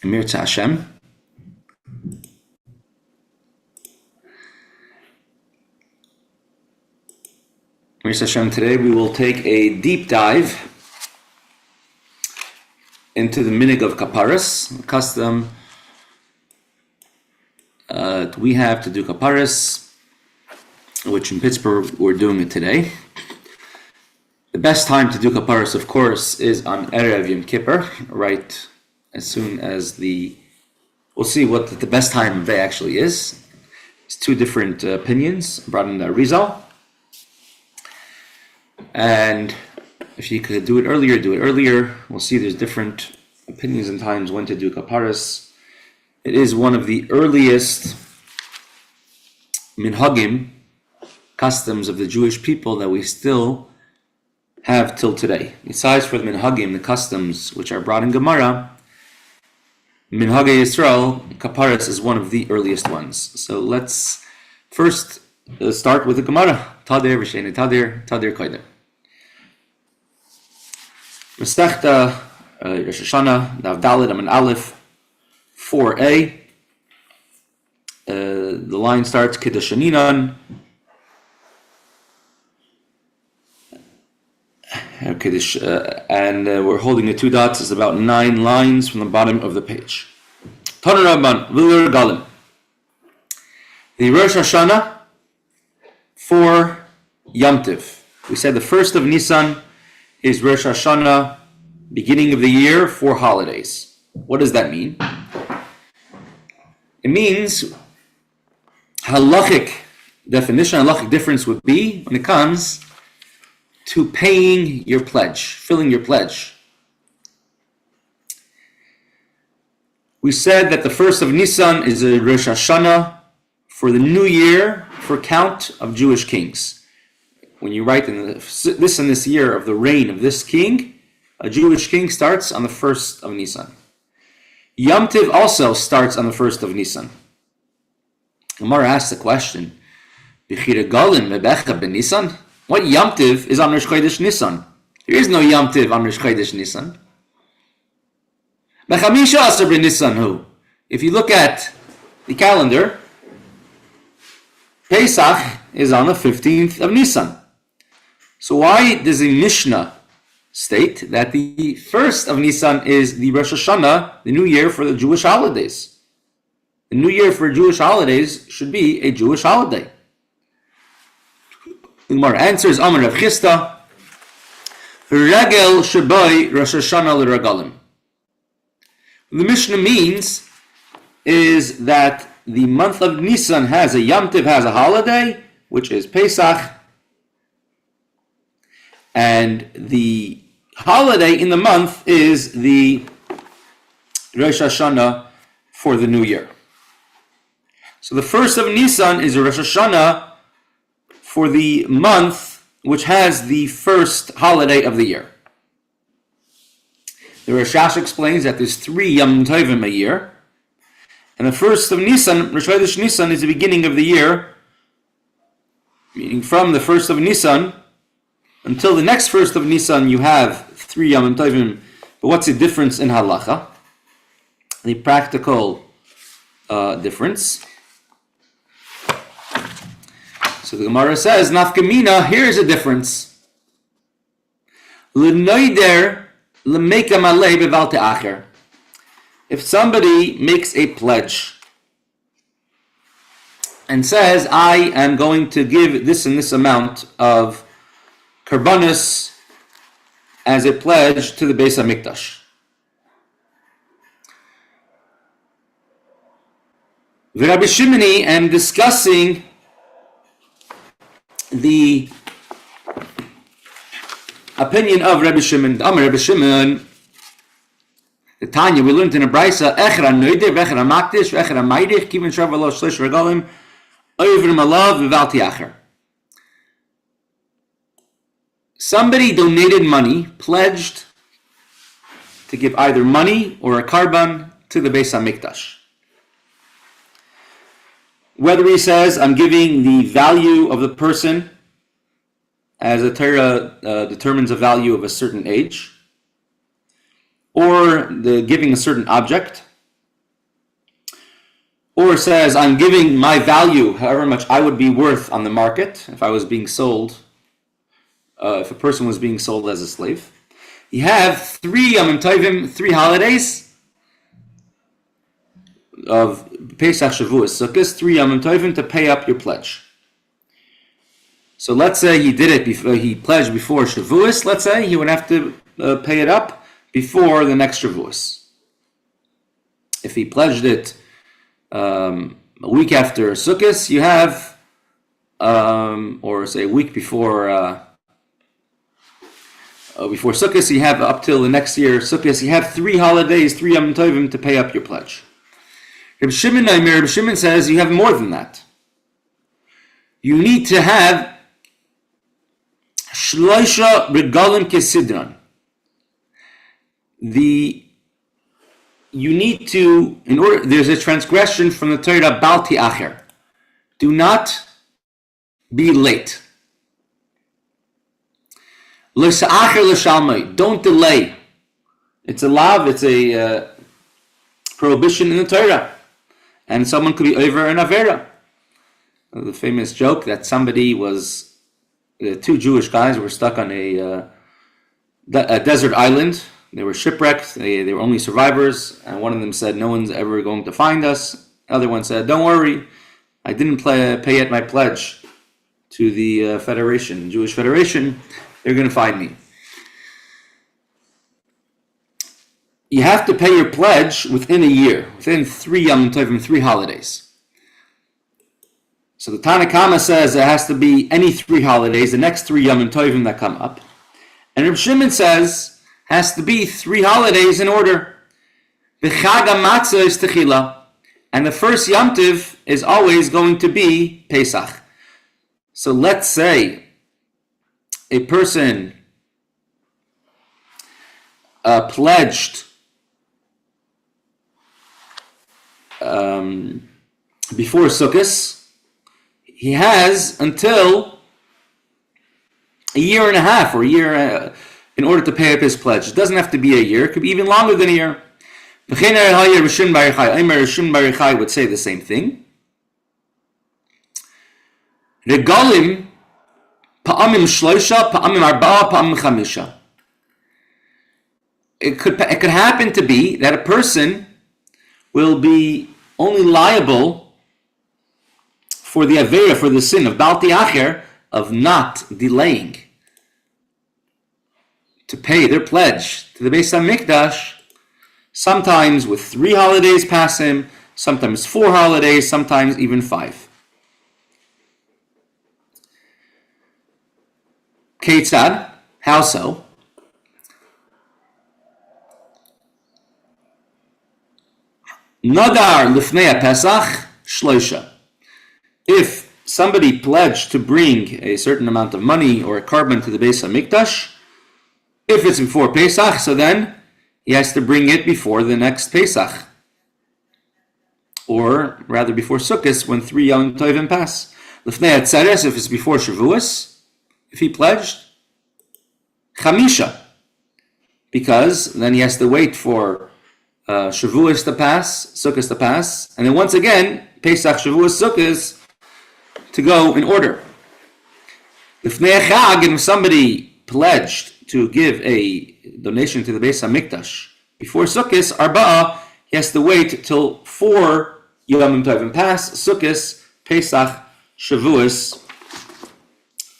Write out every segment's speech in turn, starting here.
Mirza Hashem. Mirza Hashem, today we will take a deep dive into the minig of Kaporors, the custom we have to do Kaporors, which in Pittsburgh we're doing it today. The best time to do Kaporors, of course, is on Erev Yom Kippur, right as soon as we'll see what the best time of day actually is. It's two different opinions brought in the Arizal. And if you could do it earlier, do it earlier. We'll see there's different opinions and times when to do Kaporors. It is one of the earliest minhagim, customs of the Jewish people that we still have till today. Besides for the minhagim, the customs which are brought in Gemara, minhagei Yisrael, Kaporors is one of the earliest ones. So let's first start with the Gemara. Tadir v'sheini tadir, tadir koidem. Mesechta Rosh Hashana, Daf Daled Amin Aleph 4a. The line starts Kedeshaninan. And we're holding the two dots. It's about 9 lines from the bottom of the page. Taner Rabban V'lir Galim. The Rosh Hashana for Yom Tiv. We said the first of Nisan is Rosh Hashana, beginning of the year for holidays. What does that mean? It means halachic definition, halachic difference would be when it comes to paying your pledge, filling your pledge. We said that the first of Nisan is a Rosh Hashana for the new year for count of Jewish kings. When you write in this year of the reign of this king, a Jewish king starts on the first of Nisan. Yom Tiv also starts on the first of Nisan. Gemara asks the question, what Yom Tiv is on Rosh Chodesh Nisan? There is no Yom Tiv on Rosh Chodesh Nisan. If you look at the calendar, Pesach is on the 15th of Nisan. So why does the Mishnah state that the first of Nisan is the Rosh Hashanah, the new year for the Jewish holidays? The new year for Jewish holidays should be a Jewish holiday. The Gemara answers, Amar Rav Chisda, Regel Shabai Rosh Hashanah L'Regalim. What the Mishnah means is that the month of Nisan has a Yom Tiv, has a holiday, which is Pesach, and the holiday in the month is the Rosh Hashanah for the new year. So the first of Nisan is a Rosh Hashanah for the month which has the first holiday of the year. The Rosh Hashanah explains that there's 3 Yom Tovim a year, and the first of Nisan, Rosh Chodesh Nisan, is the beginning of the year, meaning from the first of Nisan until the next first of Nisan, you have 3 Yom Tovim. But what's the difference in halacha? The practical difference. So the Gemara says, Nafkamina, here's a difference. L'noider l'meika malei beval te'acher. If somebody makes a pledge and says, I am going to give this and this amount of karbanis as a pledge to the Beis HaMikdash. Rabbi Shimoni, and discussing the opinion of Rabbi Shimon. Rabbi Shimon, the Tanya, we learned in a Brisa, Echra Noider, Echra Makdish, Echra Maidich, Kivin Shavalo Shlish Regalim, Oyvrim Alav, Vival Tiacher. Somebody donated money, pledged to give either money or a karban to the Beis HaMikdash. Whether he says, I'm giving the value of the person as the Torah determines a value of a certain age, or the giving a certain object, or says, I'm giving my value, however much I would be worth on the market if I was being sold, if a person was being sold as a slave. You have 3 Yom Tovim, 3 holidays of Pesach, Shavuos, Sukkot, 3 Yom Tovim to pay up your pledge. So let's say he did it before, he pledged before Shavuos, let's say he would have to pay it up before the next Shavuos. If he pledged it a week after Sukkot, you have, or say a week before Sukkot, you have up till the next year Sukkot, you have 3 holidays, 3 Yom Tovim to pay up your pledge. Rabbi Shimon says you have more than that. You need to have shloisha regalim kesidran. You need to, in order, there's a transgression from the Torah, balti acher. Do not be late. Don't delay. It's a law, it's a prohibition in the Torah. And someone could be over an avera. The famous joke that somebody was, 2 Jewish guys were stuck on a desert island. They were shipwrecked. They were only survivors. And one of them said, no one's ever going to find us. The other one said, don't worry. I didn't pay yet my pledge to the Federation, Jewish Federation. They're going to find me. You have to pay your pledge within a year, within 3 Yom Tovim, 3 holidays. So the Tanna Kama says it has to be any 3 holidays, the next 3 Yom Tovim that come up. And Reb Shimon says has to be 3 holidays in order. V'chag hamatzah is techila, and the first Yom Tov is always going to be Pesach. So let's say a person pledged before Sukkot, he has until a year and a half or a year in order to pay up his pledge. It doesn't have to be a year; it could be even longer than a year. Rishon Bar would say the same thing. Regalim pa'amim shloisha, pa'amim arba'a, pa'amim chamisha. It could happen to be that a person will be only liable for the avera, for the sin of balti acher, of not delaying to pay their pledge to the Beis HaMikdash, sometimes with 3 holidays pass him, sometimes 4 holidays, sometimes even 5. Keitzad, how so? Nadar lifnei Pesach shloisha. If somebody pledged to bring a certain amount of money or a carbon to the Beis HaMikdash, if it's before Pesach, so then he has to bring it before the next Pesach, or rather before Sukkot, when 3 Yom Tovim pass. Lifnei Atzeres, if it's before Shavuos, if he pledged, Chamisha, because then he has to wait for Shavuos to pass, Sukkot to pass, and then once again, Pesach, Shavuos, Sukkot to go in order. Lifnei Chag, and if somebody pledged to give a donation to the Beis HaMikdash before Sukkot, Arba'a, he has to wait till 4 Yom Tovim pass, Sukkot, Pesach, Shavuos,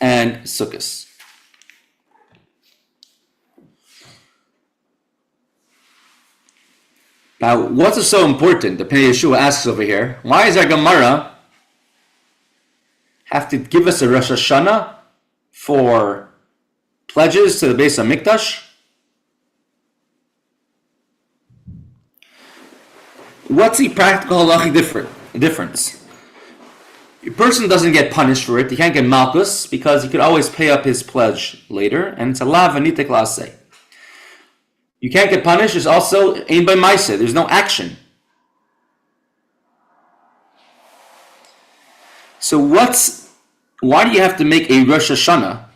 and Sukkot. Now, what's so important? The Pnei Yeshua asks over here, why is our Gemara have to give us a Rosh Hashana for pledges to the Beis HaMikdash? What's the practical halachic difference? A person doesn't get punished for it. He can't get malchus because he could always pay up his pledge later, and it's a lav anitek la'aseh. You can't get punished. There's also ein by ma'aseh. There's no action. So why do you have to make a Rosh Hashana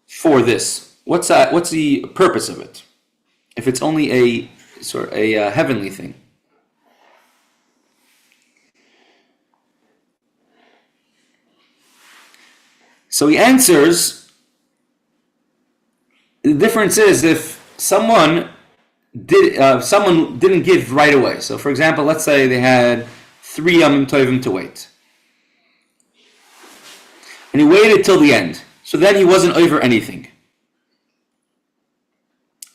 for this? What's the purpose of it? If it's only a heavenly thing. So he answers, the difference is if someone didn't give right away. So for example, let's say they had 3 Yamim Tovim to wait. And he waited till the end. So then he wasn't over anything.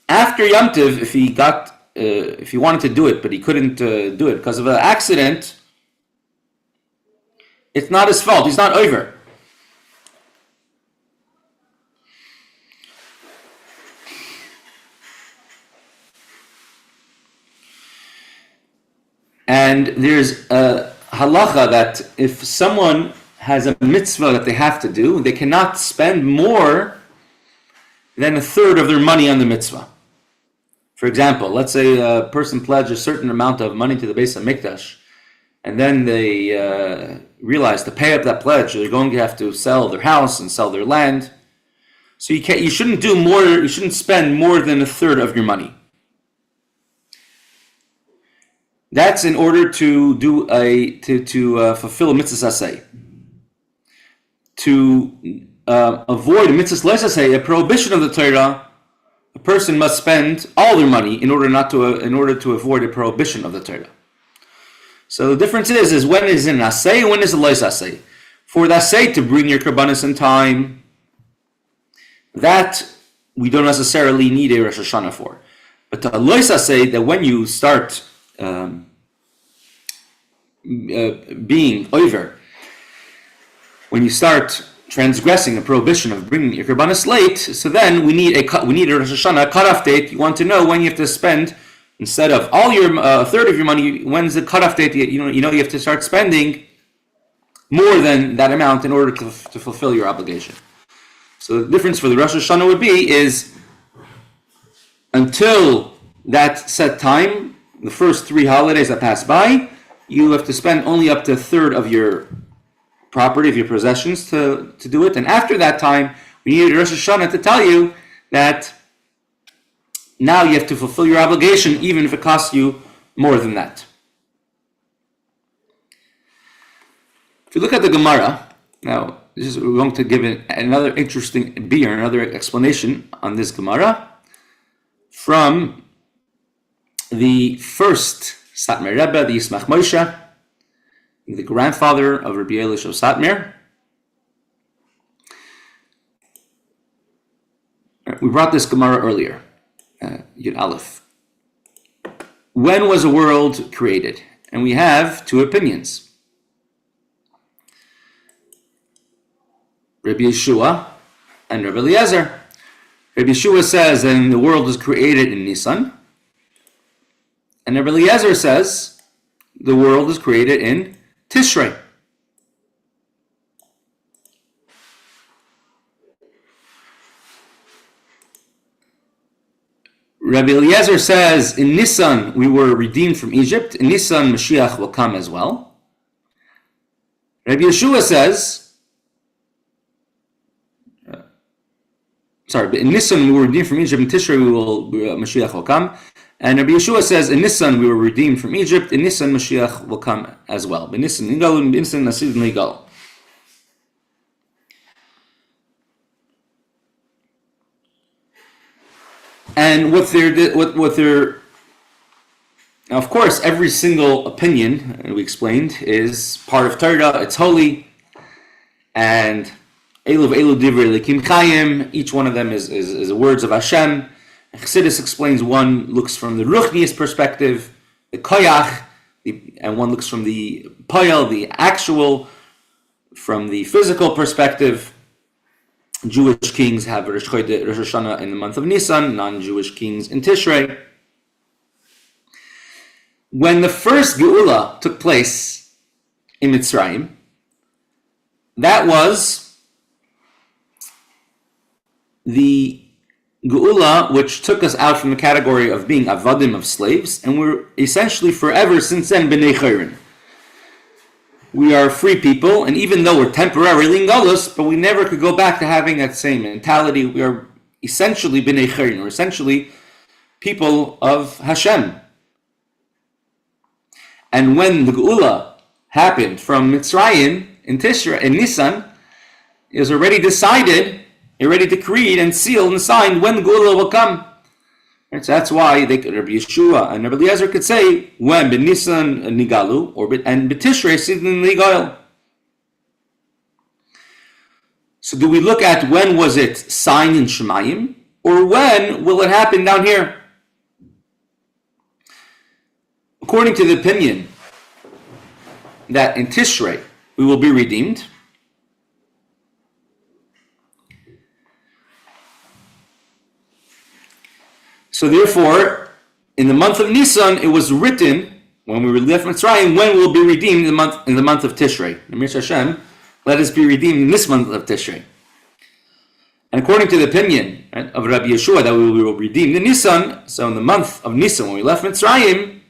After Yom Tov, if he wanted to do it, but he couldn't do it because of an accident, it's not his fault. He's not over. And there's a halacha that if someone has a mitzvah that they have to do, they cannot spend more than a third of their money on the mitzvah. For example, let's say a person pledged a certain amount of money to the Beis HaMikdash, and then they realize to pay up that pledge, they're going to have to sell their house and sell their land. So you shouldn't do more. You shouldn't spend more than a third of your money. That's in order to do fulfill a mitzvah asay. To avoid a mitzvah asay, a prohibition of the Torah, a person must spend all their money in order to avoid a prohibition of the Torah. So the difference is when is an asay and when is a lois asay. For the asay to bring your karbanos in time, that we don't necessarily need a Rosh Hashanah for. But the lois asay, that when you start being over, when you start transgressing a prohibition of bringing your karbanos late, so then we need a Rosh Hashanah cutoff date. You want to know when you have to spend, instead of all your a third of your money. When's the cutoff date? You have to start spending more than that amount in order to fulfill your obligation. So the difference for the Rosh Hashanah would be is until that set time, the first 3 holidays that pass by, you have to spend only up to a third of your property, of your possessions to do it. And after that time, we need Rosh Hashanah to tell you that now you have to fulfill your obligation, even if it costs you more than that. If you look at the Gemara, now we're going to give another interesting another explanation on this Gemara from the first Satmar Rebbe, the Yismach Moshe, the grandfather of Rabbi Elish of Satmar. We brought this Gemara earlier, Yud Aleph. When was the world created? And we have 2 opinions. Rabbi Yeshua and Rabbi Eliezer. Rabbi Yeshua says that the world was created in Nisan. And Rabbi Eliezer says the world is created in Tishrei. Rabbi Eliezer says in Nisan we were redeemed from Egypt. In Nisan Mashiach will come as well. Rabbi Yeshua says, in Nisan we were redeemed from Egypt. In Tishrei Mashiach will come. And Rabbi Yeshua says, in Nisan we were redeemed from Egypt. In Nisan Mashiach will come as well. In Nisan Nasid Nigal. And what they're now, of course, every single opinion we explained is part of Torah. It's holy, and Elu Divrei Elikim Chaim. Each one of them is the words of Hashem. Chassidus explains one looks from the Ruchnius perspective, the Koyach, and one looks from the Poyel, the actual, from the physical perspective. Jewish kings have Rosh Hashanah in the month of Nisan, non-Jewish kings in Tishrei. When the first Geula took place in Mitzrayim, that was the Geula which took us out from the category of being avadim, of slaves, and we're essentially forever since then b'nei chayrin. We are free people, and even though we're temporarily in galus, but we never could go back to having that same mentality. We are essentially b'nei chayrin. We're essentially people of Hashem. And when the Geula happened from Mitzrayim in Tishrei, in Nisan, is already decided, already decreed and sealed and signed when the Geula will come. Right, so that's why Rabbi Yeshua and Rabbi Eliezer could say when b'Nisan nigalu and b'Tishrei sidin nigal. So do we look at when was it signed in Shemayim, or when will it happen down here? According to the opinion that in Tishrei we will be redeemed, so therefore, in the month of Nisan, it was written when we were left Mitzrayim, when we'll be redeemed in the month of Tishrei. Amir Hashem, let us be redeemed in this month of Tishrei. And according to the opinion, right, of Rabbi Yeshua that we will be redeemed in Nisan, so in the month of Nisan, when we left Mitzrayim,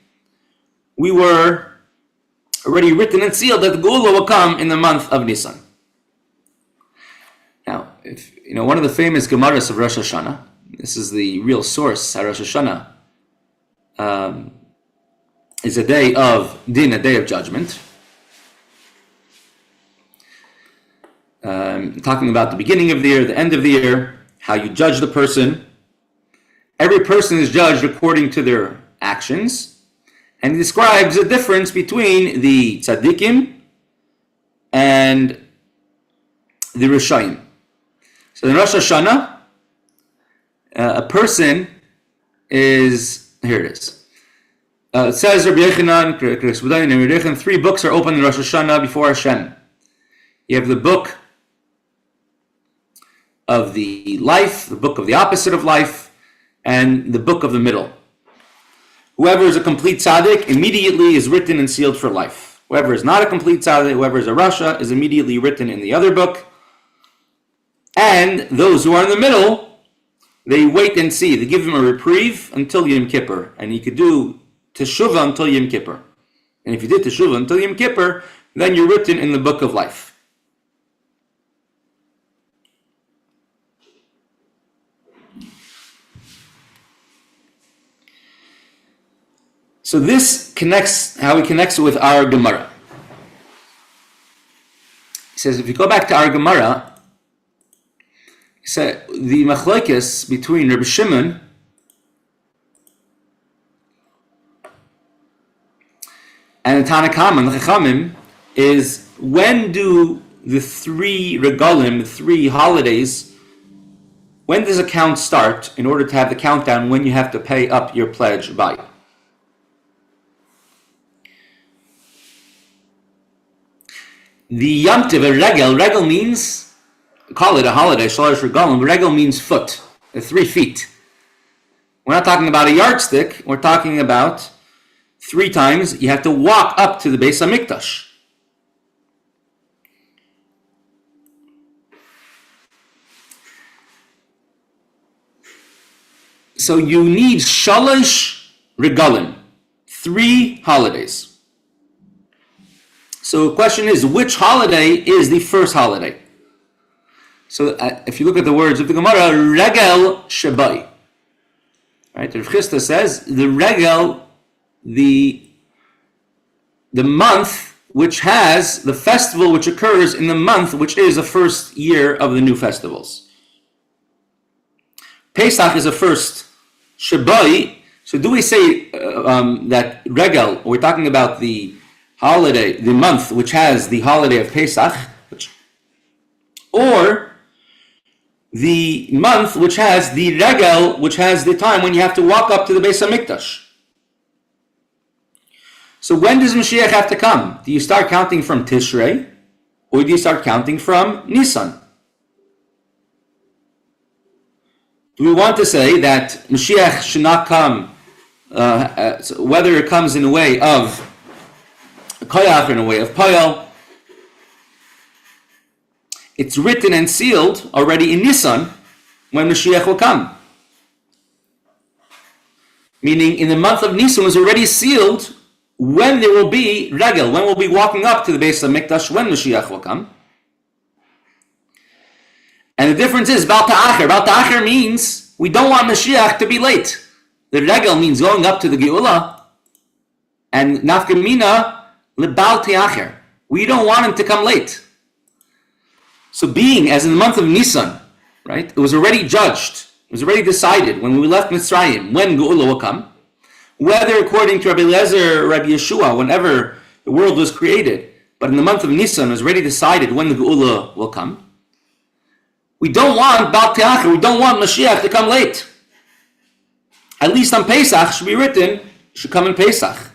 we were already written and sealed that the Geula will come in the month of Nisan. Now, if one of the famous Gemaras of Rosh Hashana, this is the real source. Rosh Hashana is a day of din, a day of judgment. Talking about the beginning of the year, the end of the year, how you judge the person. Every person is judged according to their actions, and he describes the difference between the tzaddikim and the Rishaim. So in Rosh Hashana, a person is, here it is. It says Rabbi Yochanan, 3 books are open in Rosh Hashanah before Hashem. You have the book of the life, the book of the opposite of life, and the book of the middle. Whoever is a complete tzaddik immediately is written and sealed for life. Whoever is not a complete tzaddik, whoever is a rasha, is immediately written in the other book. And those who are in the middle, they wait and see. They give him a reprieve until Yom Kippur. And he could do teshuvah until Yom Kippur. And if you did teshuvah until Yom Kippur, then you're written in the book of life. So this connects, how he connects it with our Gemara. He says, if you go back to our Gemara, he said, the machlokes between Rebbe Shimon and the Tanakam and the Chachamim is, when do the 3 regalim, the 3 holidays, when does a count start in order to have the countdown when you have to pay up your pledge by? The Yom Tov, regel means, call it a holiday, Shalosh Regalim, regel means foot, 3 feet. We're not talking about a yardstick, we're talking about 3 times you have to walk up to the Beis HaMikdash. So you need Shalosh Regalim, 3 holidays. So the question is, which holiday is the first holiday? So if you look at the words of the Gemara, regel shebai. Right? The Rav Chisda says the regel, the month which has the festival which occurs in the month which is the first year of the new festivals. Pesach is the first shebai. So do we say that regel? We're talking about the holiday, the month which has the holiday of Pesach, or the month which has the regel, which has the time when you have to walk up to the Beis HaMikdash. So when does Mashiach have to come? Do you start counting from Tishrei, or do you start counting from Nisan? Do we want to say that Mashiach should not come, whether it comes in the way of Koyach, in a way of Payal, it's written and sealed already in Nisan when Mashiach will come. Meaning in the month of Nisan was already sealed when there will be regel, when we'll be walking up to the Beis HaMikdash when Mashiach will come. And the difference is Bal Ta'acher. Bal Ta'acher means we don't want Mashiach to be late. The regel means going up to the Geula, and Nafkamina Lebal Ta'acher. We don't want him to come late. So being as in the month of Nisan, right? It was already judged. It was already decided when we left Mitzrayim when Geula will come. Whether according to Rabbi Eliezer or Rabbi Yeshua, whenever the world was created, but in the month of Nisan it was already decided when the Geula will come. We don't want Bal Te'achar, we don't want Mashiach to come late. At least on Pesach should be written, should come in Pesach.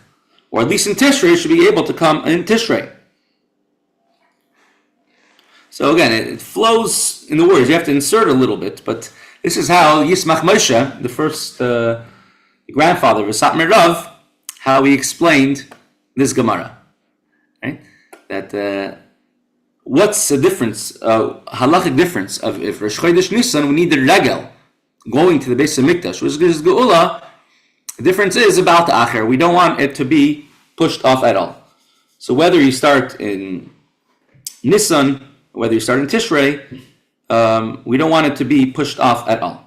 Or at least in Tishrei, should be able to come in Tishrei. So again, it flows in the words. You have to insert a little bit, but this is how Yismach Moshe, the first grandfather of Satmar Rav, how he explained this Gemara. Right? That what's the difference, halachic difference of if Rosh Chodesh Nisan we need the regel going to the Beis Hamikdash, which is Geula. The difference is about the Acher. We don't want it to be pushed off at all. So whether you start in Nisan, whether you start in Tishrei, we don't want it to be pushed off at all.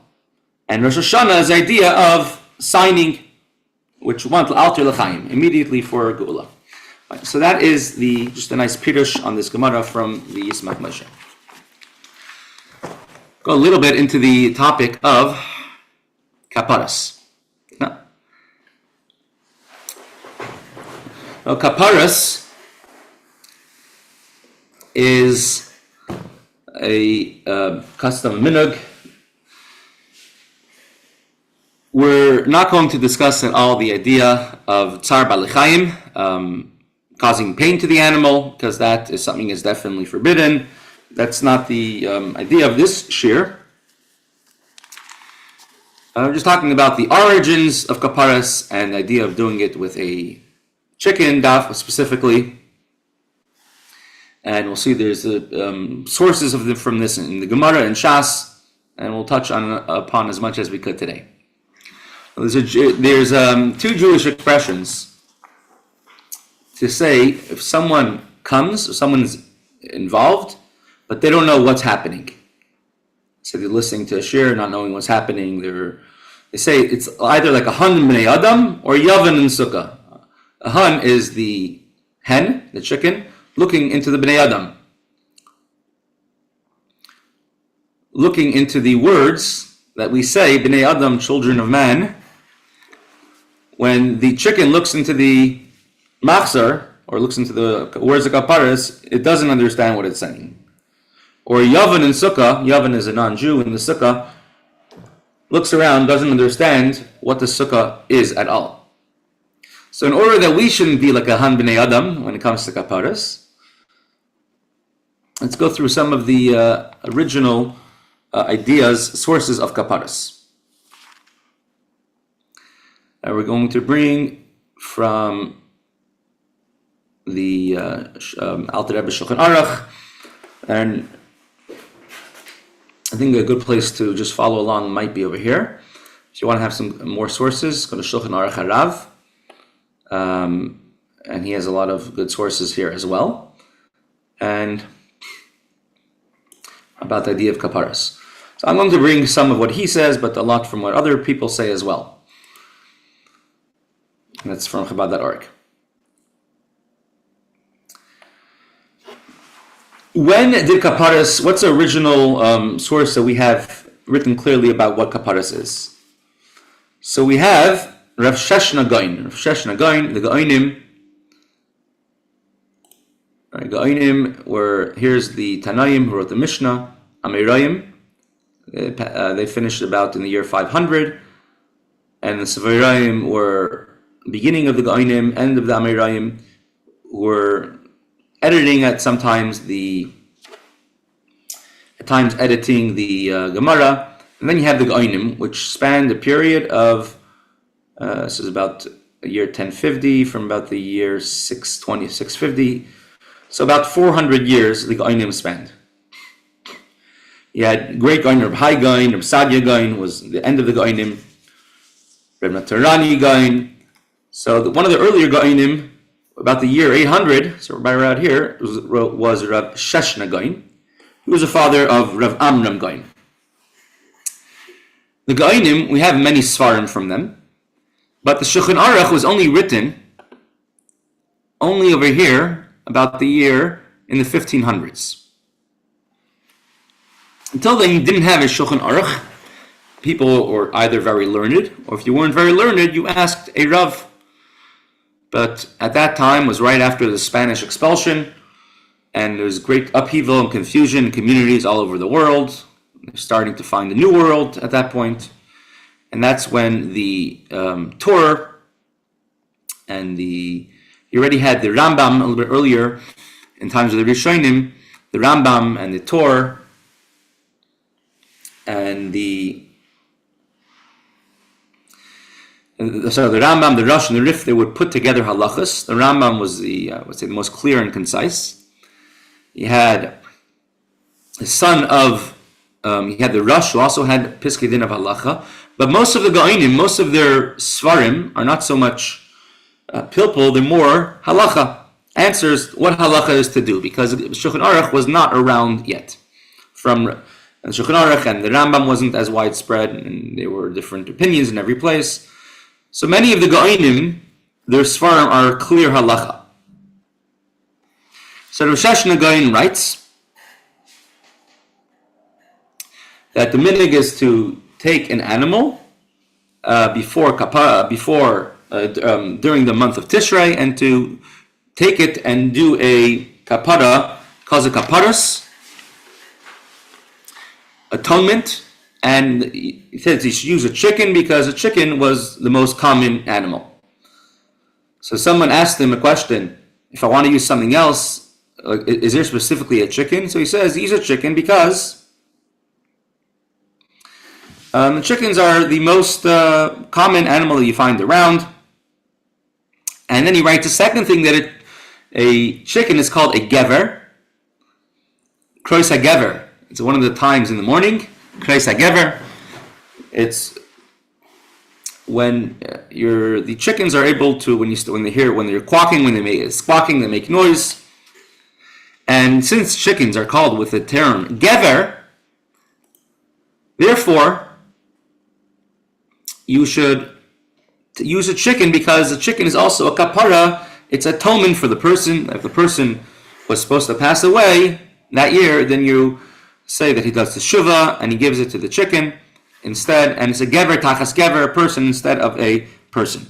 And Rosh Hashanah is the idea of signing, which want alter l'chaim, immediately for Geula. Right, so that is just a nice pirush on this Gemara from the Yismach Moshe. Go a little bit into the topic of Kaporors. Well, Kaporors is a custom minhag. We're not going to discuss at all the idea of tsar b'alechaim, causing pain to the animal, because that is something is definitely forbidden. That's not the idea of this shiur. I'm just talking about the origins of Kaporors and the idea of doing it with a chicken, daf specifically. And we'll see there's sources of from this in the Gemara and Shas, and we'll touch upon as much as we could today. There's two Jewish expressions to say if someone comes or someone's involved, but they don't know what's happening. So they're listening to a shiur, not knowing what's happening. They say it's either like a han b'nei adam or yavan in sukkah. A han is the hen, the chicken, looking into the b'nei adam, looking into the words that we say, b'nei adam, children of man. When the chicken looks into the machzor, or looks into the words of Kaporors, it doesn't understand what it's saying. Or Yavan in Sukkah, Yavan is a non-Jew in the Sukkah, looks around, doesn't understand what the Sukkah is at all. So in order that we shouldn't be like a Han B'nei Adam when it comes to Kaporors, let's go through some of the original ideas, sources of Kaporors. We're going to bring from the Alter Rebbe Shulchan Aruch, and I think a good place to just follow along might be over here. If you want to have some more sources, go to Shulchan Aruch Harav, and he has a lot of good sources here as well, and about the idea of Kaporors. So I'm going to bring some of what he says, but a lot from what other people say as well. And that's from Chabad.org. When did Kaporors, what's the original source that we have written clearly about what Kaporors is? So we have Rav Sheshna Gaon. Rav Sheshna Gaon, the Gaonim. Gaonim were, here's the Tanaim who wrote the Mishnah, Amirayim. They finished about in the year 500. And the Sevarayim were beginning of the Gaonim, end of the Amirayim, were editing at times editing the Gemara, and then you have the Gaonim, which spanned a period of this is about the year 1050 from about the year 620, 650, so about 400 years the Gaonim spanned. You had great Gaon, Reb Hai Gaon, Reb Sadia Gaon was the end of the Gaonim, Reb Natarani Gaon. So one of the earlier Gaonim, about the year 800, so right around here, was Rav Sheshna Gaon, who was the father of Rav Amram Gaon. The Gaonim, we have many svarim from them, but the Shulchan Aruch was only written over here about the year in the 1500s. Until then, you didn't have a Shulchan Aruch. People were either very learned, or if you weren't very learned, you asked a Rav. But at that time was right after the Spanish expulsion, and there was great upheaval and confusion in communities all over the world. They're starting to find a new world at that point. And that's when the Torah and you already had the Rambam a little bit earlier in times of the Rishonim, the Rambam and the Torah and the Rambam, the Rosh, and the Rif, they would put together halachas. The Rambam was the most clear and concise. He had the son of, he had the Rosh, who also had Piskei Din of halacha. But most of the Gaonim, most of their Svarim are not so much pilpul, they're more halacha. Answers what halacha is to do, because Shulchan Aruch was not around yet. From Shulchan Aruch and the Rambam wasn't as widespread, and there were different opinions in every place. So many of the Gaonim, their Svarim are clear halacha. So Rosh Hashana Gaon writes that the minig is to take an animal during the month of Tishrei, and to take it and do a kapara, calls it Kaporors, atonement. And he says he should use a chicken because a chicken was the most common animal. So someone asked him a question: if I want to use something else, is there specifically a chicken? So he says use a chicken because the chickens are the most common animal that you find around. And then he writes a second thing, that a chicken is called a gever, krois hagever. It's one of the times in the morning. Krois hagever. It's when the chickens are able to, when they're quacking, when they make squawking, they make noise. And since chickens are called with the term gever, therefore you should use a chicken, because a chicken is also a kapara. It's atonement for the person. If the person was supposed to pass away that year, then you say that he does the shuvah and he gives it to the chicken instead, and it's a gever tachas gever, a person instead of a person.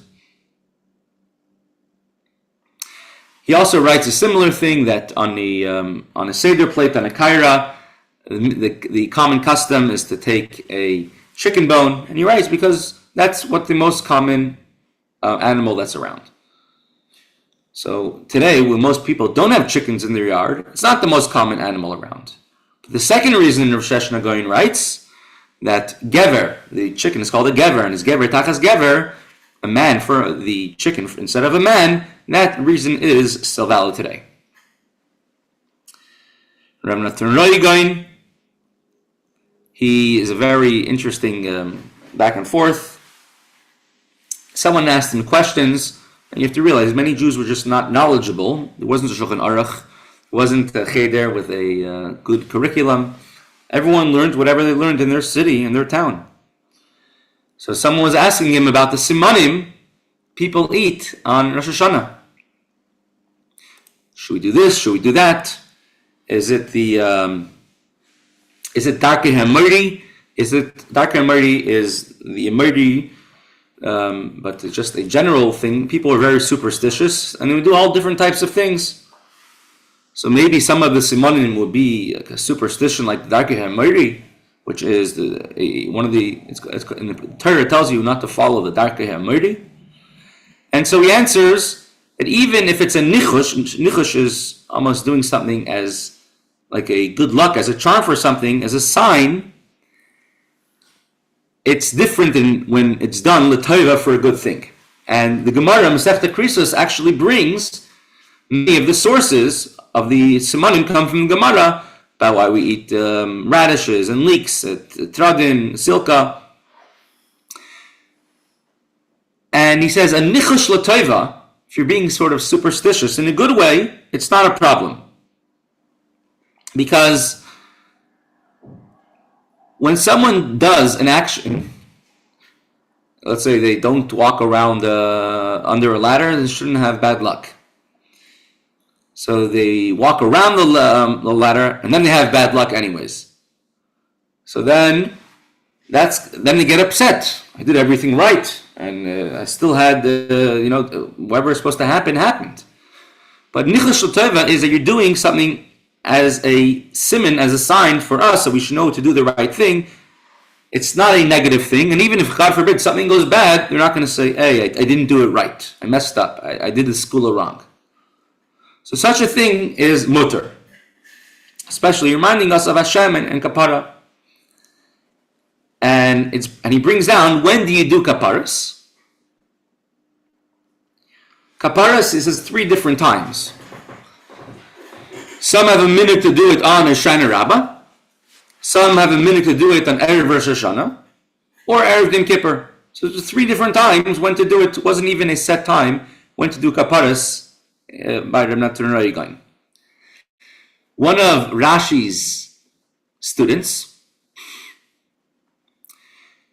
He also writes a similar thing, that on a seder plate, on a kaira, the common custom is to take a chicken bone, and he writes because that's what the most common animal that's around. So today, when most people don't have chickens in their yard, it's not the most common animal around. But the second reason Rosh Hashana Gaon writes that gever, the chicken is called a gever, and is gever tachas gever, a man for the chicken instead of a man, that reason is still valid today. Rabbi Nathan Roy Gaon, he is a very interesting back and forth. Someone asked him questions, and you have to realize many Jews were just not knowledgeable. There wasn't a Shulchan Aruch, there wasn't a cheder with a good curriculum. Everyone learned whatever they learned in their city, in their town. So someone was asking him about the simanim people eat on Rosh Hashana. Should we do this? Should we do that? Is it Darkei Hamurdi? Darkei Hamurdi is the Hamurdi, but it's just a general thing. People are very superstitious, and they would do all different types of things. So maybe some of the simanim would be like a superstition, like Darkei Hamurdi, which is in the Torah tells you not to follow the Darkei Hamurdi. And so he answers that even if it's a nichush is almost doing something as like a good luck, as a charm for something, as a sign. It's different than when it's done l'toiva for a good thing. And the Gemara Mesechta Krisos actually brings many of the sources of the simanim come from the Gemara about why we eat radishes and leeks, tradin, silka. And he says a nichush l'toiva, if you're being sort of superstitious in a good way, it's not a problem. Because when someone does an action, let's say they don't walk around under a ladder, they shouldn't have bad luck. So they walk around the ladder, and then they have bad luck anyways. So then they get upset. I did everything right, and I still had whatever is supposed to happen happened. But nichlas shel tova is that you're doing something as a siman, as a sign for us, so we should know to do the right thing. It's not a negative thing, and even if, God forbid, something goes bad, you're not going to say, hey, I didn't do it right. I messed up. I did the skula wrong. So such a thing is mutter, especially reminding us of Hashem and kapara. And he brings down, when do you do kaparas? Kaparas is 3 different times. Some have a minute to do it on Hoshana Rabbah. Some have a minute to do it on Erev Rosh Hashana, or Erev Yom Kippur. So there's 3 different times when to do it. It wasn't even a set time when to do kaparas by Reb Natan Reigan. One of Rashi's students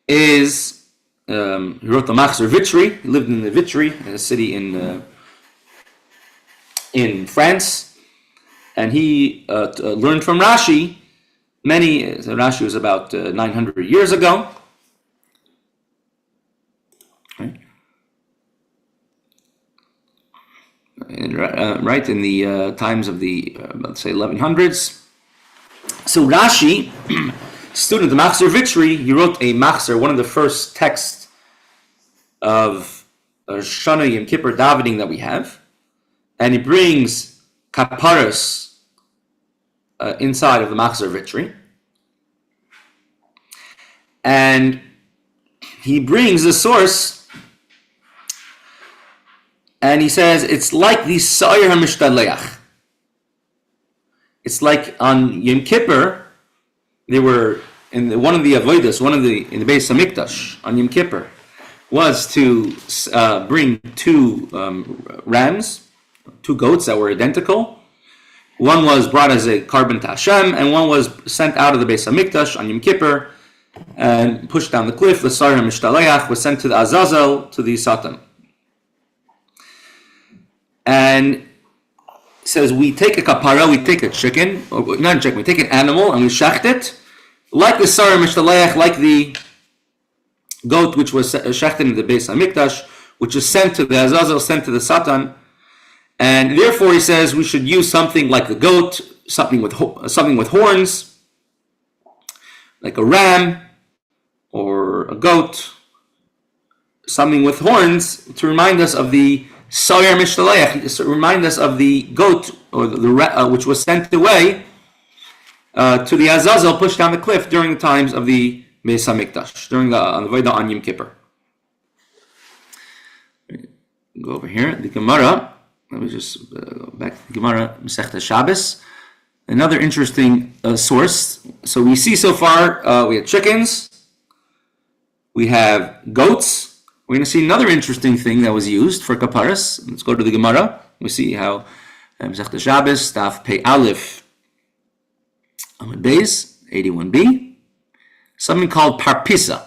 is, he wrote the Machzor Vitry. He lived in the Vitry, a city in France, and he learned from Rashi. Rashi was about 900 years ago. Okay. Right in the times of the, let's say, 1100s. So Rashi, student of Machzor Vitry, he wrote a Machzor, one of the first texts of Shana Yom Kippur davening that we have, and he brings Kaporors inside of the Machzor Vitry, and he brings the source, and he says it's like the Sa'ir HaMishtaleach. It's like on Yom Kippur, they were in one of the avodas, in the Beis Hamikdash on Yom Kippur, was to bring 2 rams, 2 goats that were identical. One was brought as a carbon to Hashem, and one was sent out of the Beis Hamikdash on Yom Kippur and pushed down the cliff. The Sa'ir HaMishtaleach was sent to the Azazel, to the Satan. And it says we take a kapara, we take a chicken, or not a chicken, we take an animal and we shecht it, like the Sa'ir HaMishtaleach, like the goat which was shechted in the Beis Hamikdash, which is sent to the Azazel, sent to the Satan. And therefore, he says we should use something like the goat, something with horns, like a ram or a goat, something with horns, to remind us of the Sa'ir Mishtaleach, to remind us of the goat or the which was sent away to the Azazel, pushed down the cliff during the times of the Beis Hamikdash, during the Veda on Yom Kippur. Go over here, the Gemara. Let me just go back to the Gemara Mesechta Shabbos. Another interesting source. So we see so far, we have chickens, we have goats. We're going to see another interesting thing that was used for kaparas. Let's go to the Gemara. We see how Mesechta Shabbos, Daf Pei Aleph, Amud Beis, 81b, something called parpisa.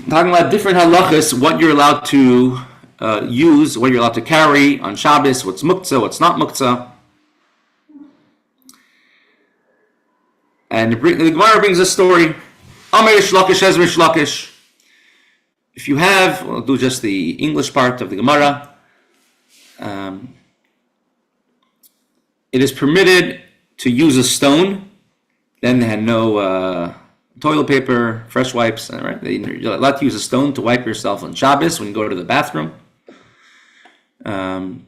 Talking about different halachas, what you're allowed to use, what you're allowed to carry on Shabbos, what's muktzah, what's not muktzah. And the Gemara brings a story. Amar Rish Lakish, Ezra Rish Lakish. If you have, we'll do just the English part of the Gemara. It is permitted to use a stone. Then they had no toilet paper, fresh wipes, right? You're allowed to use a stone to wipe yourself on Shabbos when you go to the bathroom. And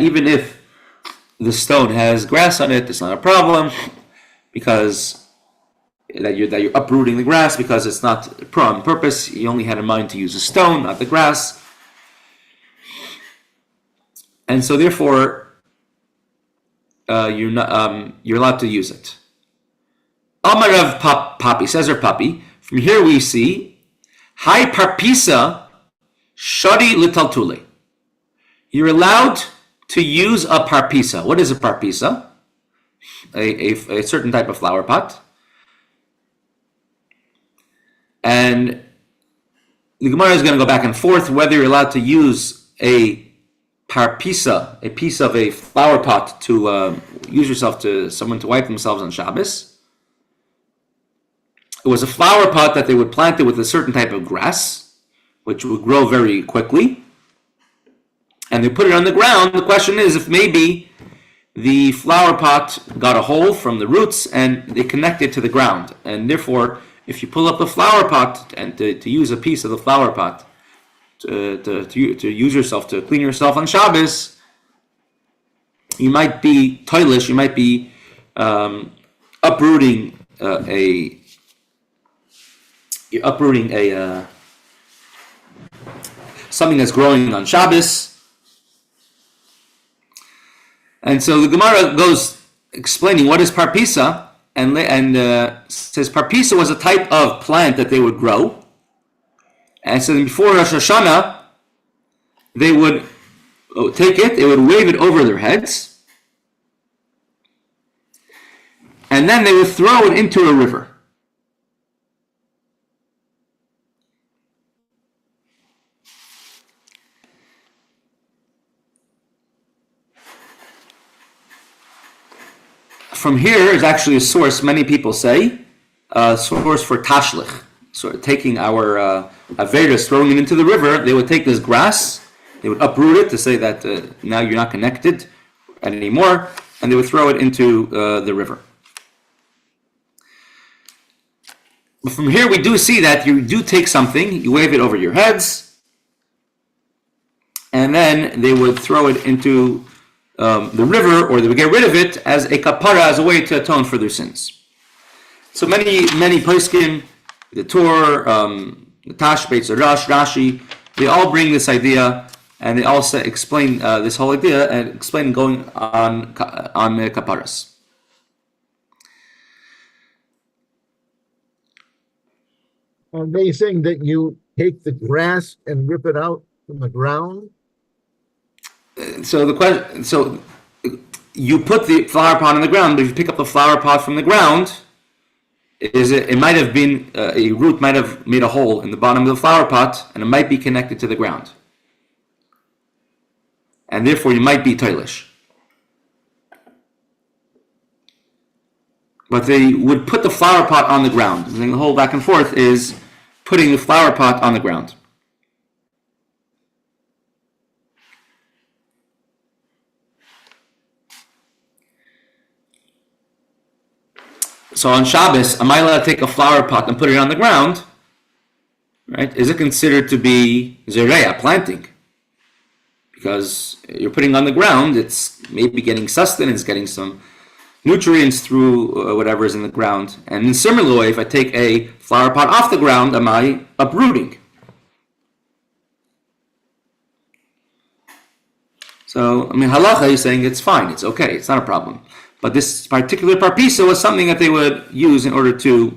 even if the stone has grass on it, it's not a problem, because that you're uprooting the grass, because it's not on purpose. You only had in mind to use a stone, not the grass. And so therefore, you're allowed to use it. Amarav Papi, says her Papi, from here we see, Hai Parpisa Shadi Litaltule. You're allowed to use a parpisa. What is a parpisa? A certain type of flower pot. And the Gemara is going to go back and forth whether you're allowed to use a parpisa, a piece of a flower pot, to use yourself to someone to wipe themselves on Shabbos. It was a flower pot that they would plant it with a certain type of grass, which would grow very quickly, and they put it on the ground. The question is if maybe the flower pot got a hole from the roots and they connected to the ground, and therefore if you pull up the flower pot and to use a piece of the flower pot to use yourself, to clean yourself on Shabbos, you might be toilish, you might be uprooting a something that's growing on Shabbos. And so the Gemara goes explaining what is parpisa, and says parpisa was a type of plant that they would grow. And so before Rosh Hashana, they would take it, they would wave it over their heads, and then they would throw it into a river. From here is actually a source, many people say, a source for tashlich. So taking our averos, throwing it into the river, they would take this grass, they would uproot it to say that now you're not connected anymore, and they would throw it into the river. But from here we do see that you do take something, you wave it over your heads, and then they would throw it into the river, or they would get rid of it as a kapara, as a way to atone for their sins. So many poskim, the Torah, the Tashbetz, the Rashi, they all bring this idea, and they all explain this whole idea and explain going on Kaporors. Are they saying that you take the grass and rip it out from the ground? So you put the flower pot on the ground, but if you pick up the flower pot from the ground, it might have been a root might have made a hole in the bottom of the flower pot, and it might be connected to the ground, and therefore you might be toilish. But they would put the flower pot on the ground. And the whole back and forth is putting the flower pot on the ground. So on Shabbos, am I allowed to take a flower pot and put it on the ground? Right? Is it considered to be zereya, planting? Because you're putting on the ground, it's maybe getting sustenance, getting some nutrients through whatever is in the ground. And in similar way, if I take a flower pot off the ground, am I uprooting? So, halacha is saying it's fine, it's okay, it's not a problem. But this particular parpisa was something that they would use in order to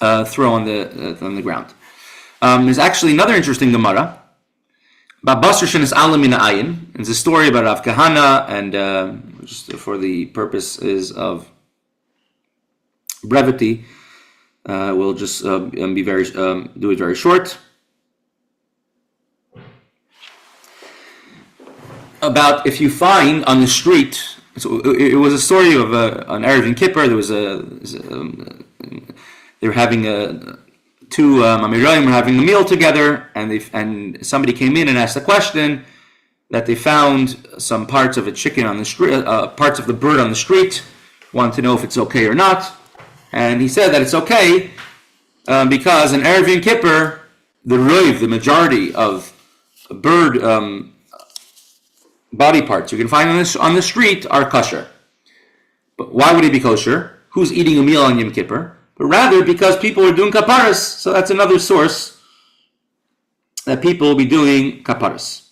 throw on the ground. There's actually another interesting Gemara about Basar Shenis Alam Min Ayin. It's a story about Rav Kahana, and just for the purposes of brevity, we'll just do it very short. About if you find on the street. So it was a story of an Erev Kippur. There was they were having two Amirayim were having a meal together, and somebody came in and asked a question that they found some parts of a chicken on the street, parts of the bird on the street. Wanted to know if it's okay or not, and he said that it's okay because in Erev Kippur, the roiv, the majority of bird body parts you can find on the street are kosher. But why would it be kosher? Who's eating a meal on Yom Kippur? But rather because people are doing kaparos. So that's another source that people will be doing kaparos.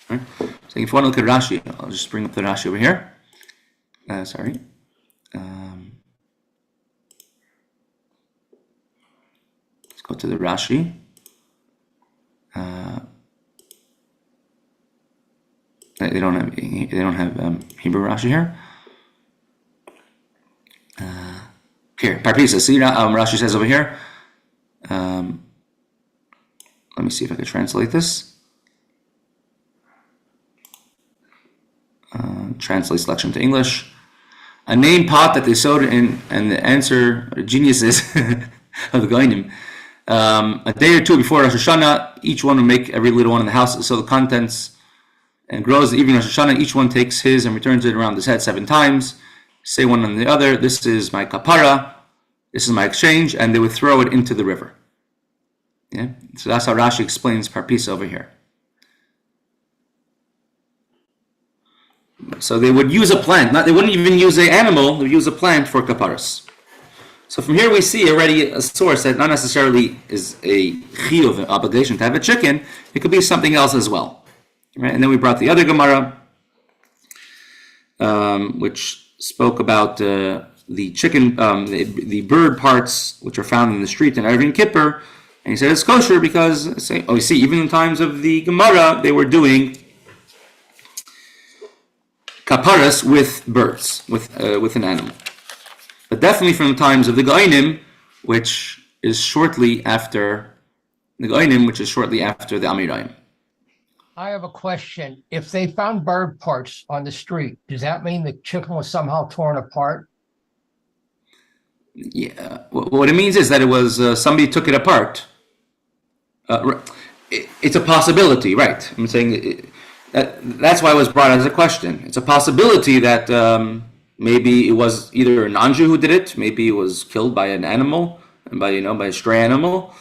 Right? So if you want to look at Rashi, I'll just bring up the Rashi over here. Sorry. Let's go to the Rashi. They don't have Hebrew Rashi here. Here, parpisa. See, Rashi says over here. Let me see if I can translate this. Translate selection to English. A name pot that they sewed in, and the answer, geniuses of the Goinim. A day or two before Rosh Hashana, each one will make every little one in the house so the contents and grows the evening Rosh Hashana. Each one takes his and returns it around his head 7 times. Say one on the other, this is my kapara, this is my exchange, and they would throw it into the river. Yeah, so that's how Rashi explains Parpisa over here. So they would use a plant. They wouldn't even use an animal. They would use a plant for Kaporors. So from here we see already a source that not necessarily is a chiyuv, an obligation to have a chicken. It could be something else as well. Right? And then we brought the other Gemara, which spoke about the chicken, the bird parts which are found in the street in Erev Kippur. And he said it's kosher because, you see, even in times of the Gemara, they were doing Kaporors with birds, with an animal. But definitely from the times of the Goinim, which is shortly after the Amirayim. I have a question. If they found bird parts on the street, does that mean the chicken was somehow torn apart? Yeah. What it means is that it was somebody took it apart. It's a possibility, right? I'm saying that's why it was brought as a question. It's a possibility that maybe it was either a non-Jew who did it, maybe it was killed by an animal, by a stray animal.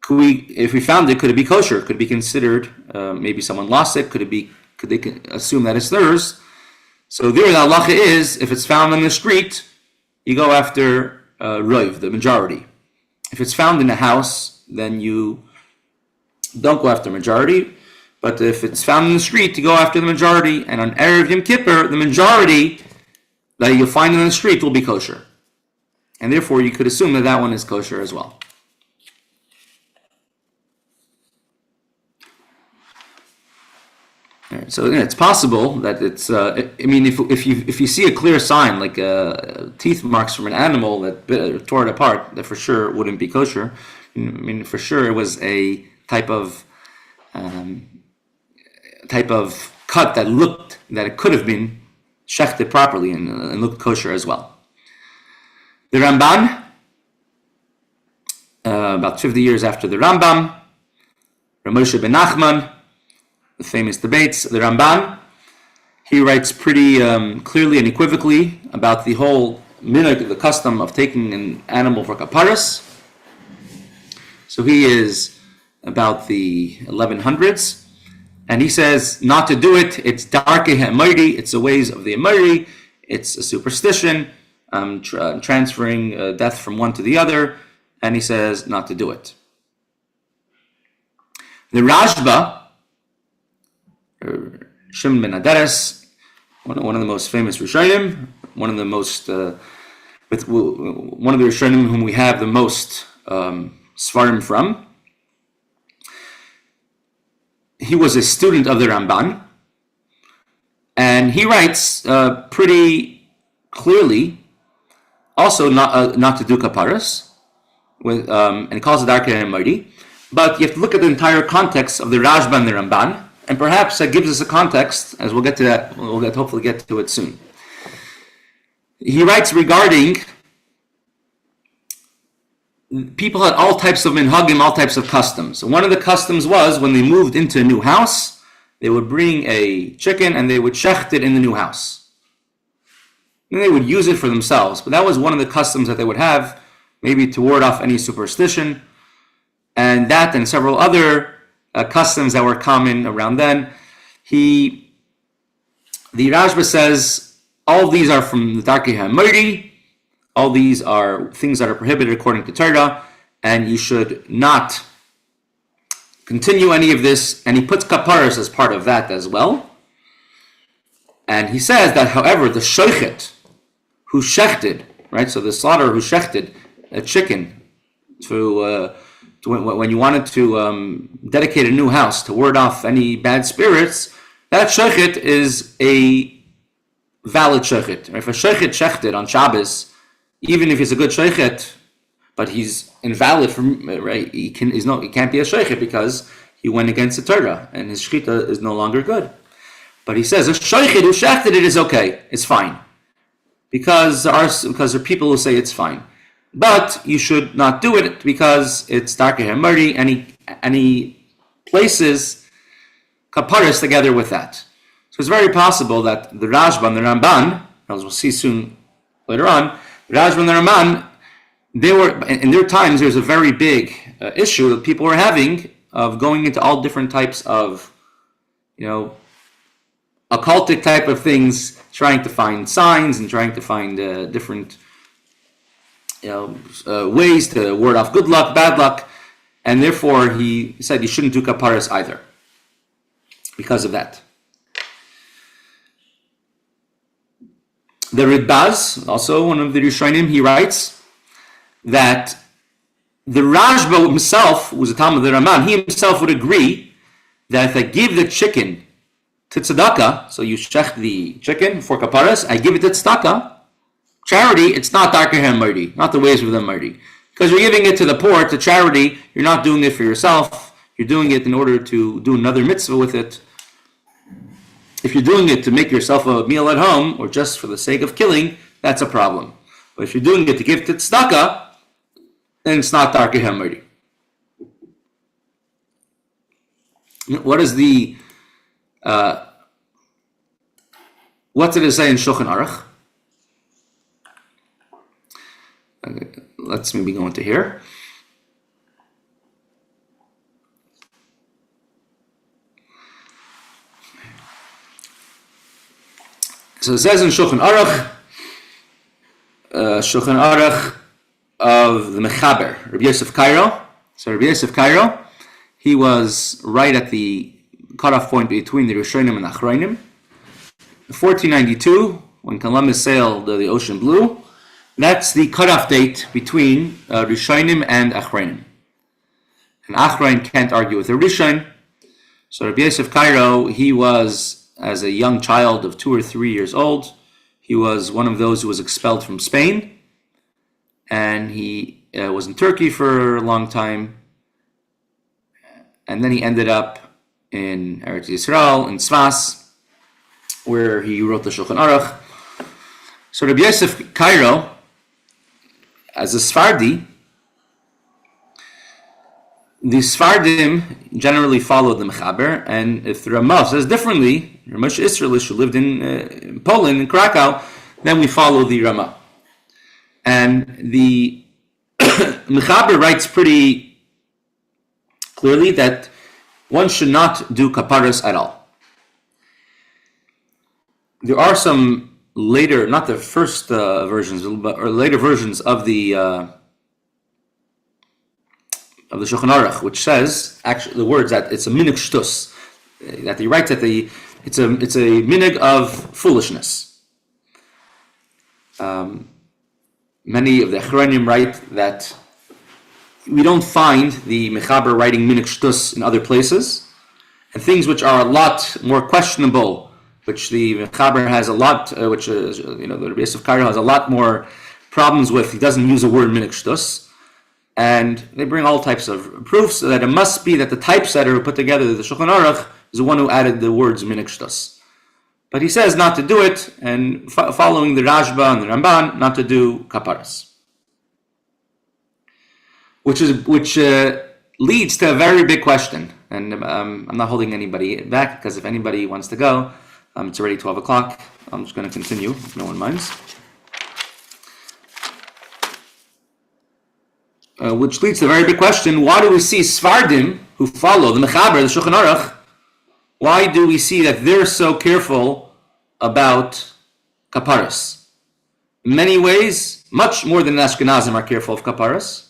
If we found it, could it be kosher? Could it be considered? Maybe someone lost it. Could they assume that it's theirs? So there, the halacha is, if it's found on the street, you go after roiv, the majority. If it's found in a house, then you don't go after majority. But if it's found in the street, you go after the majority. And on Erev Yom Kippur, the majority that you'll find in the street will be kosher. And therefore, you could assume that one is kosher as well. Right, so it's possible that it's. If you see a clear sign like teeth marks from an animal that tore it apart, that for sure wouldn't be kosher. For sure it was a type of cut that it could have been shechted properly and looked kosher as well. The Ramban, about 50 years after the Rambam, Rav Moshe ben Nachman, the famous debates, the Ramban, he writes pretty clearly and equivocally about the whole minhag, the custom of taking an animal for Kaporors. So he is about the 1100s, and he says not to do it. It's darkei ha'emori, it's the ways of the emori, it's a superstition, transferring death from one to the other, and he says not to do it. The Rashba, Shimon ben Aderes, one of the most famous Rishonim, one of the Rishonim whom we have the most Svarim from. He was a student of the Ramban, and he writes pretty clearly, also not to do Kaporors, and he calls it darkei ha'emori. But you have to look at the entire context of the Rashba and the Ramban. And perhaps that gives us a context, as we'll get to that. We'll hopefully get to it soon. He writes regarding people had all types of minhagim, all types of customs. One of the customs was when they moved into a new house, they would bring a chicken and they would shecht it in the new house. And they would use it for themselves. But that was one of the customs that they would have, maybe to ward off any superstition. And that and several other customs that were common around then. The Rashba says all these are from the darkei ha'emori. All these are things that are prohibited according to Torah, and you should not continue any of this. And he puts Kaporors as part of that as well. And he says that, however, the shochet who shechted, right? So the slaughterer who shechted a chicken when you wanted to dedicate a new house to ward off any bad spirits, that shochet is a valid shochet. If a shochet shechted on Shabbos, even if it's a good shochet, but he's invalid from right. He can't be a shliach because he went against the Torah, and his shechita is no longer good. But he says a shliach who shechted it is okay, it's fine, because there are people who say it's fine, but you should not do it because it's darker hamardi, any places kaparis together with that. So it's very possible that the Rashba and the Ramban, as we'll see soon later on, the Rashba and the Ramban, they were in their times. There's a very big issue that people were having of going into all different types of, occultic type of things, trying to find signs and trying to find different, ways to ward off good luck, bad luck, and therefore he said you shouldn't do kaparas either because of that. The Rebbe, also one of the Rishonim, he writes that the Rashba himself, who was a Talmud of the Raman, he himself would agree that if I give the chicken to tzedakah, so you shech the chicken for kaparas, I give it to tzedakah, charity, it's not darker hamardi, not the ways of the mardi. Because you're giving it to the poor, to charity, you're not doing it for yourself, you're doing it in order to do another mitzvah with it. If you're doing it to make yourself a meal at home, or just for the sake of killing, that's a problem. But if you're doing it to give to tzedakah, then it's not darker hamardi. What is the what did it say in Shulchan Aruch? Let's maybe go into here. So it says in Shulchan Aruch of the Mechaber, Rabbi Yosef Cairo. So Rabbi Yosef Cairo, he was right at the cutoff point between the Rishonim and Achronim. In 1492, when Columbus sailed the ocean blue, that's the cutoff date between Rishonim and Achronim. And Achronim can't argue with a Rishon. So Rabbi Yosef Cairo, he was, as a young child of 2 or 3 years old, he was one of those who was expelled from Spain. And he was in Turkey for a long time. And then he ended up in Eretz Yisrael, in Tzfas, where he wrote the Shulchan Aruch. So Rabbi Yosef Cairo, as a Sephardi, the Sephardim generally followed the Mechaber, and if the Ramah says differently, Ramesh Israelish who lived in Poland, in Krakow, then we follow the Ramah. And the Mechaber writes pretty clearly that one should not do kaparas at all. There are some later, not the first versions, but or later versions of the Shulchan Aruch, which says actually the words that it's a minig shtus, that he writes that it's a minig of foolishness. Many of the Achronim write that we don't find the Mechaber writing minig shtus in other places, and things which are a lot more questionable, which the Mechaber has a lot, which is, the Rebbe of Cairo has a lot more problems with. He doesn't use the word minig shtus, and they bring all types of proofs that it must be that the typesetter who put together the Shulchan Aruch is the one who added the words minig shtus. But he says not to do it, and following the Rashba and the Ramban, not to do kaparas. Which leads to a very big question, and I'm not holding anybody back, because if anybody wants to go, it's already 12 o'clock. I'm just going to continue, if no one minds. Which leads to a very big question: why do we see Sephardim who follow the Mechaber, the Shulchan Aruch? Why do we see that they're so careful about kaparas? In many ways, much more than the Ashkenazim are careful of kaparas.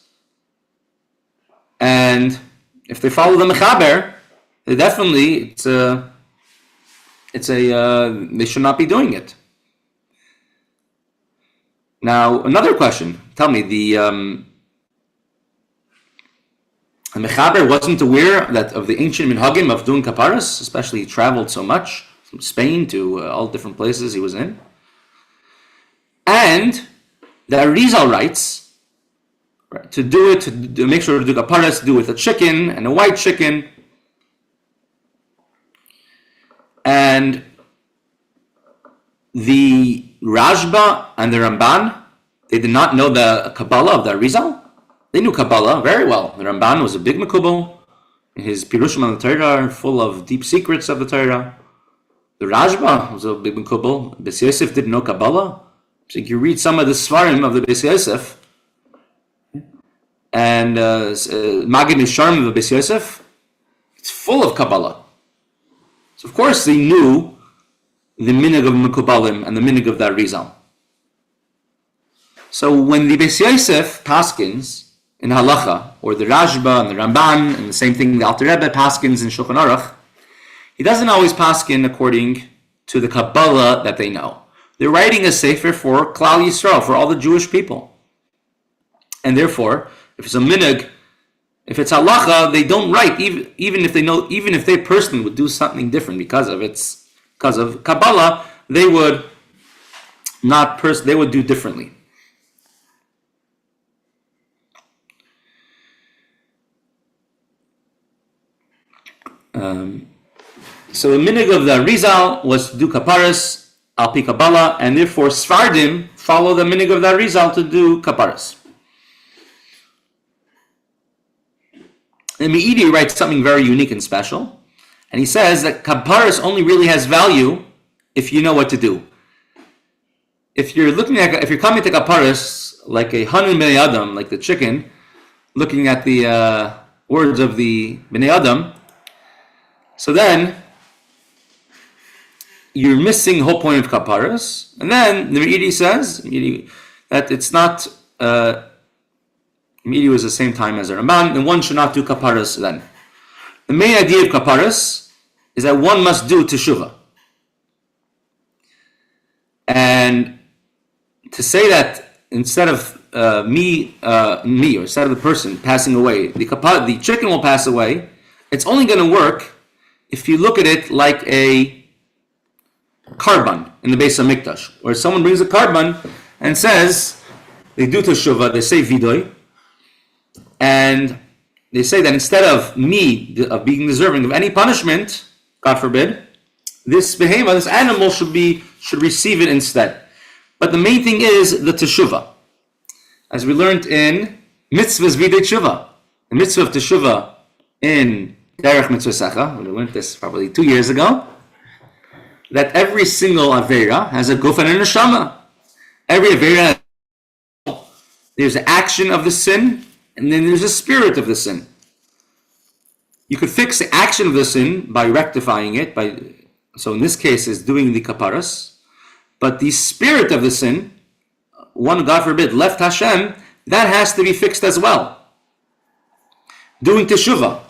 And if they follow the Mechaber, they definitely they should not be doing it. Now, another question. Tell me, the Mechaber wasn't aware of the ancient minhagim of doing kaparas, especially he traveled so much from Spain to all different places he was in. And the Arizal writes, To do it, to make sure to do kaparas, do with a chicken and a white chicken. And the Rashba and the Ramban, they did not know the Kabbalah of the Arizal. They knew Kabbalah very well. The Ramban was a big Mekubal. His Pirushim on the Torah are full of deep secrets of the Torah. The Rashba was a big Mekubal. Beis Yosef didn't know Kabbalah. So you read some of the Svarim of the Beis Yosef, and Magid Nisharim of the Beis Yosef, it's full of Kabbalah. So of course they knew the minig of Mekubalim and the minig of the Arizal. So when the Beis Yosef paskins in Halacha, or the Rashba and the Ramban, and the same thing the Alter Rebbe paskins in Shulchan Aruch, he doesn't always paskin according to the Kabbalah that they know. They're writing a sefer for Klal Yisrael, for all the Jewish people. And therefore, if it's a minig, if it's halacha, they don't write, even if they know, even if they personally would do something different because of Kabbalah, they would they would do differently. So the minig of the Arizal was to do kaparas al pi Kabbalah, and therefore Sfardim follow the minig of the Arizal to do kaparas. And Me'idi writes something very unique and special, and he says that kaparas only really has value if you know what to do. If you're coming to kaparas like a Hanun Bnei Adam, like the chicken, looking at the words of the Bnei Adam, so then you're missing the whole point of kaparas. And then the Me'idi says that it's not. Me'idi was the same time as a Ramban, and one should not do kaparas then. The main idea of kaparas is that one must do teshuvah. And to say that instead of me, or instead of the person passing away, the chicken will pass away, it's only going to work if you look at it like a karban in the Beis HaMikdash, where someone brings a karban and says, they do teshuvah, they say vidoy, and they say that instead of me of being deserving of any punishment, God forbid, this behemoth, this animal should receive it instead. But the main thing is the teshuvah, as we learned in mitzvahs videi teshuvah, the mitzvah of teshuvah in Derech Mitzvah. We learned this probably 2 years ago, that every single avera has a guf and a neshama. Every avera, there's an action of the sin, and then there's a spirit of the sin. You could fix the action of the sin by rectifying it, so in this case is doing the kaparas, but the spirit of the sin, one, God forbid, left Hashem, that has to be fixed as well. Doing teshuvah.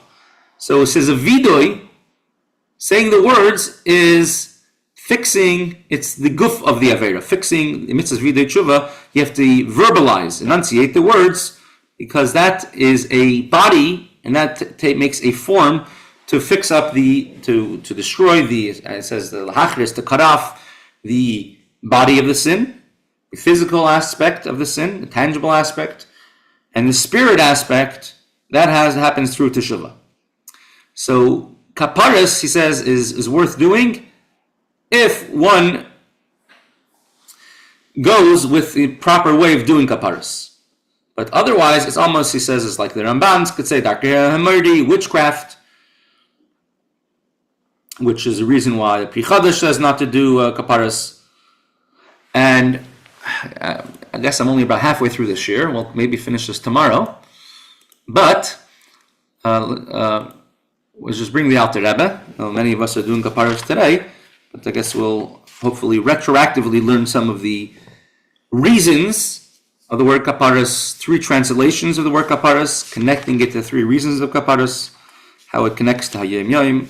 So it says a vidoy, saying the words is fixing, it's the guf of the avera, fixing the mitzvahs vidoy teshuvah. You have to verbalize, enunciate the words, because that is a body, and that makes a form to fix up to destroy it says the lahachris, to cut off the body of the sin, the physical aspect of the sin, the tangible aspect, and the spirit aspect, that happens through teshuvah. So kaparas, he says, is worth doing if one goes with the proper way of doing kaparas. But otherwise, it's almost, he says, it's like the Rambans could say, Dr. Hamardi, witchcraft, which is the reason why the Pri Chadash says not to do kaparas. And I guess I'm only about halfway through this year. We'll maybe finish this tomorrow. But we'll just bring the Alter Rebbe. Many of us are doing kaparas today, but I guess we'll hopefully retroactively learn some of the reasons of the word kaparas, 3 translations of the word kaparas, connecting it to 3 reasons of kaparas, how it connects to Hayom Yom.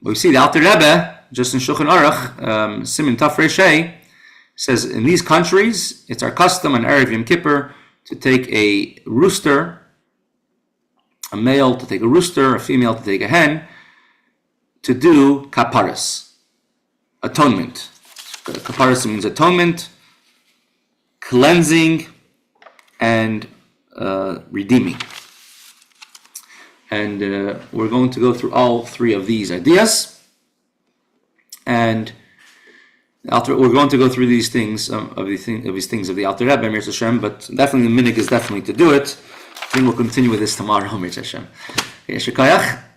We see the Alter Rebbe, just in Shulchan Aruch, Siman Taf Reishei, says in these countries, it's our custom on Erev Yom Kippur to take a rooster, a male to take a rooster, a female to take a hen, to do kaparas, atonement. Kaparas means atonement, cleansing, and redeeming. And we're going to go through all three of these ideas. And we're going to go through these things of these things of the Alter Rebbe, Mir Hashem, but definitely the minhag is definitely to do it. I think we'll continue with this tomorrow, Mir Hashem. Shekayach.